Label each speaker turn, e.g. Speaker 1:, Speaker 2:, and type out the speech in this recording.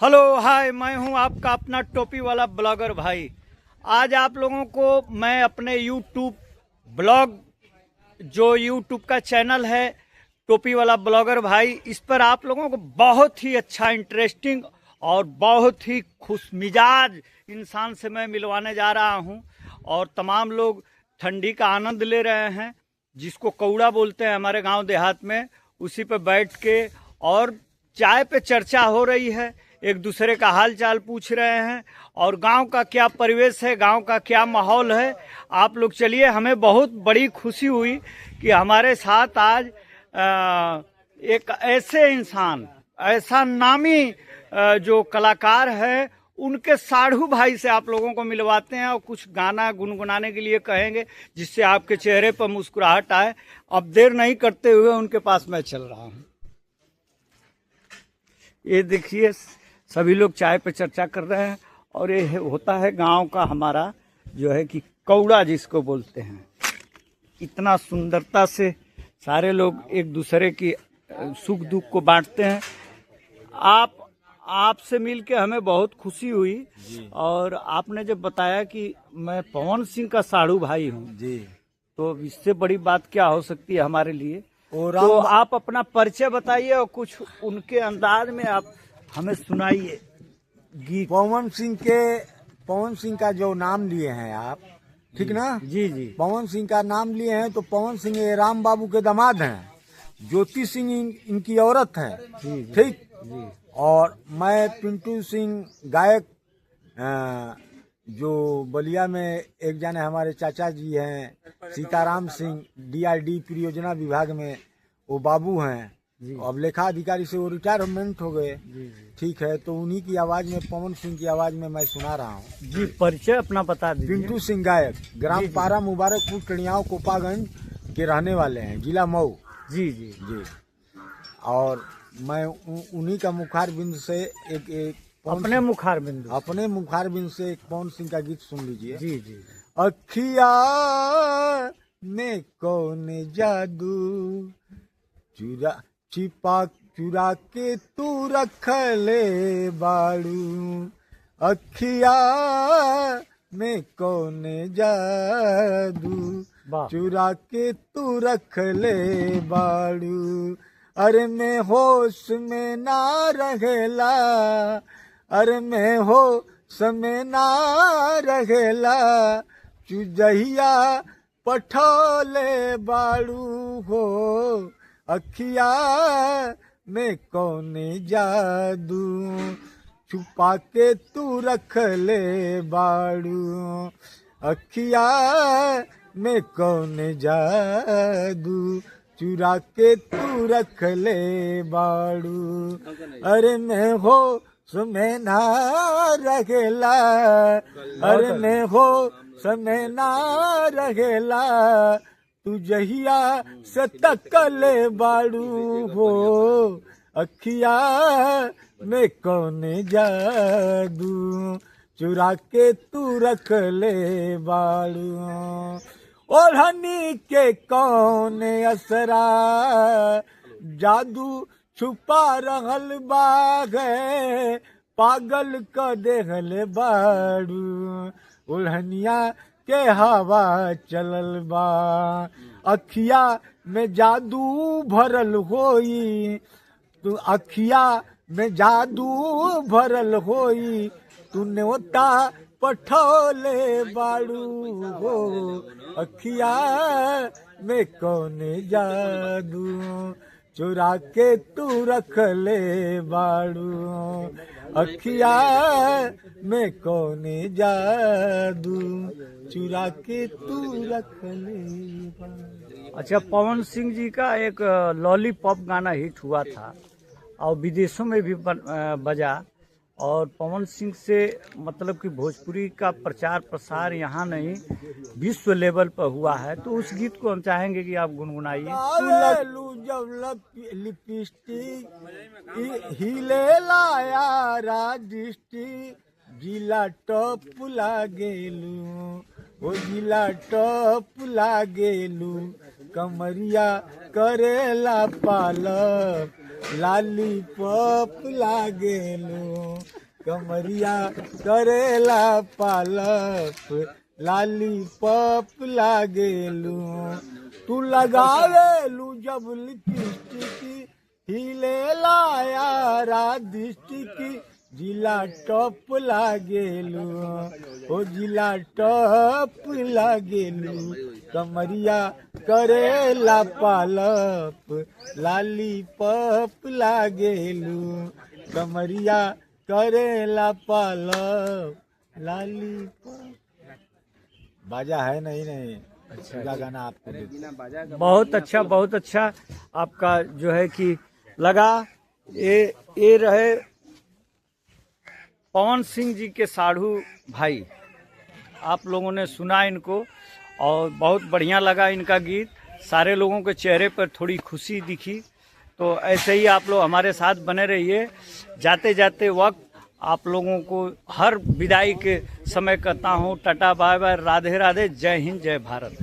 Speaker 1: Hello hi, मैं हूं आपका अपना टोपी वाला ब्लॉगर भाई। आज आप लोगों को मैं अपने यूट्यूब ब्लॉग, जो यूट्यूब का चैनल है टोपी वाला ब्लॉगर भाई, इस पर आप लोगों को बहुत ही अच्छा, इंटरेस्टिंग और बहुत ही खुश मिजाज इंसान से मैं मिलवाने जा रहा हूं। और तमाम लोग ठंडी का आनंद ले रहे हैं, जिसको कौड़ा बोलते हैं हमारे गांव देहात में। उसी पे बैठ के और चाय पे चर्चा हो रही है, एक दूसरे का हाल चाल पूछ रहे हैं और गांव का क्या परिवेश है, गांव का क्या माहौल है। आप लोग चलिए, हमें बहुत बड़ी खुशी हुई कि हमारे साथ आज एक ऐसे इंसान, ऐसा नामी जो कलाकार है, उनके साढ़ू भाई से आप लोगों को मिलवाते हैं और कुछ गाना गुनगुनाने के लिए कहेंगे, जिससे आपके चेहरे पर मुस्कुराहट आए। अब देर नहीं करते हुए उनके पास मैं चल रहा हूँ। ये देखिए, सभी लोग चाय पे चर्चा कर रहे हैं और ये होता है गांव का हमारा जो है कि कौड़ा जिसको बोलते हैं। इतना सुंदरता से सारे लोग एक दूसरे की सुख दुख को बांटते हैं। आपसे मिलके हमें बहुत खुशी हुई। और आपने जब बताया कि मैं पवन सिंह का साढ़ू भाई हूँ जी, तो इससे बड़ी बात क्या हो सकती है हमारे लिए। तो आप अपना परिचय बताइए और कुछ उनके अंदाज में आप हमें सुनाइए गीत।
Speaker 2: पवन सिंह का जो नाम लिए हैं आप, ठीक ना?
Speaker 1: जी जी।
Speaker 2: पवन सिंह का नाम लिए हैं तो पवन सिंह ये राम बाबू के दामाद हैं, ज्योति सिंह इनकी औरत है, ठीक। और मैं पिंटू सिंह गायक, जो बलिया में एक जाने हमारे चाचा जी हैं सीताराम सिंह, DRD परियोजना विभाग में वो बाबू हैं। अब लेखा अधिकारी से वो रिटायरमेंट हो गए, ठीक है। तो उन्हीं की आवाज में, पवन सिंह की आवाज में मैं सुना रहा हूँ
Speaker 1: जी। परिचय अपना बता दीजिए।
Speaker 2: पिंटू सिंह गायक, ग्राम पारा मुबारकपुर टणियाओं कोपागंज के रहने वाले हैं, जिला मऊ।
Speaker 1: जी जी
Speaker 2: जी। और मैं उन्हीं का मुखार बिंद से
Speaker 1: अपने मुखार
Speaker 2: बिंद से एक पवन सिंह का गीत सुन लीजिए।
Speaker 1: जी जी।
Speaker 2: अखिया में कौन जादू चुरा के तू रख ले बाड़ू, अखिया में कौन जादू चुरा के तू रख ले बाड़ू। अरे मैं होश में ना रहेला, अरे मैं होश में ना रहेला, चुजहिया पठौले बाड़ू हो, अखिया में कौन जादू छुपा के तू रख ले बाड़ू, अखिया में कौन जादू चुरा के तू रख ले बाड़ू। अरे मैं हो समय ना रहेला, अरे मैं हो समय ना रहेला, तू जहिया से तकले बाड़ू हो, अखिया में कौन जादू चुरा के तू रख ले बाड़ू। ओढ़नी के कौन असरा जादू छुपा रहल बागे, पागल क देहल बाड़ू। ओढ़निया के हवा चलल बा, अखिया में जादू भरल होई, तू अखिया में जादू भरल होई, तू न्योता पठौले बाड़ू हो, अखिया में कौन जादू चुरा के तू रख ले बाड़ू, अखिया में कौन जादू चुरा के तू रख ले बाड़ू।
Speaker 1: अच्छा, पवन सिंह जी का एक लॉलीपॉप गाना हिट हुआ था और विदेशों में भी बजा। और पवन सिंह से मतलब कि भोजपुरी का प्रचार प्रसार यहाँ नहीं, विश्व लेवल पर हुआ है। तो उस गीत को हम चाहेंगे कि आप गुनगुनाइए।
Speaker 2: जब लिपस्टिक हिले लाया राजिस्टी, जिला टॉप लागेलू, ओ जिला टॉप लागेलू, कमरिया करेला पालक, लाली पप लागेलू कमरिया करेला पालप लाली पप लागेलू तू लगावेलू जब लिपस्टिक हिले लाया दिस्टिक जिला टॉप लागेलू ओ जिला टॉप लागेलू कमरिया करेला पालप लाली पप लागेलू कमरिया करेला पालप लाली पप बाजा है नहीं अच्छा गाना आपको
Speaker 1: बहुत अच्छा आपका जो है कि लगा। ये रहे पवन सिंह जी के साढ़ू भाई, आप लोगों ने सुना इनको और बहुत बढ़िया लगा इनका गीत। सारे लोगों के चेहरे पर थोड़ी खुशी दिखी। तो ऐसे ही आप लोग हमारे साथ बने रहिए। जाते जाते वक्त आप लोगों को हर विदाई के समय कहता हूँ tata bye bye, Radhe Radhe, जय हिंद, जय भारत।